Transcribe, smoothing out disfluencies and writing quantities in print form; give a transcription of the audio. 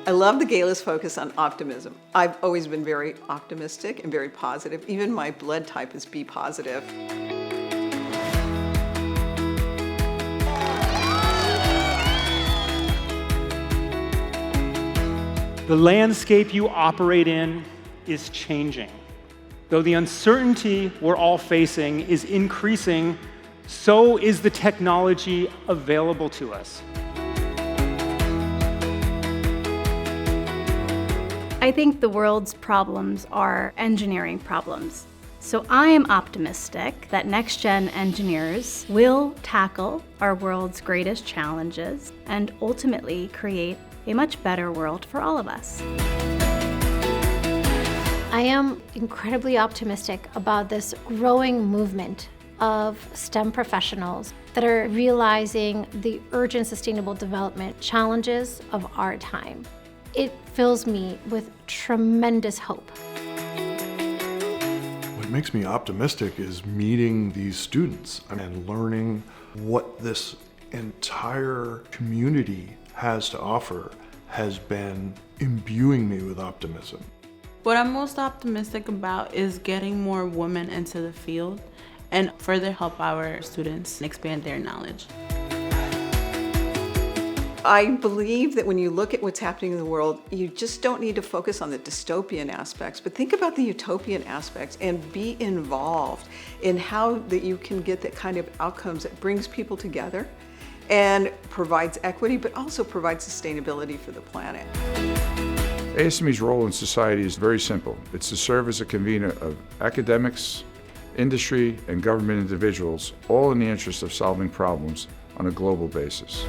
I love the gala's focus on optimism. I've always been very optimistic and very positive. Even my blood type is B positive. The landscape you operate in is changing. Though the uncertainty we're all facing is increasing, so is the technology available to us. I think the world's problems are engineering problems. So I am optimistic that next-gen engineers will tackle our world's greatest challenges and ultimately create a much better world for all of us. I am incredibly optimistic about this growing movement of STEM professionals that are realizing the urgent sustainable development challenges of our time. It fills me with tremendous hope. What makes me optimistic is meeting these students and learning what this entire community has to offer has been imbuing me with optimism. What I'm most optimistic about is getting more women into the field and further help our students expand their knowledge. I believe that when you look at what's happening in the world, you just don't need to focus on the dystopian aspects, but think about the utopian aspects and be involved in how that you can get that kind of outcomes that brings people together and provides equity, but also provides sustainability for the planet. ASME's role in society is very simple. It's to serve as a convener of academics, industry, and government individuals, all in the interest of solving problems on a global basis.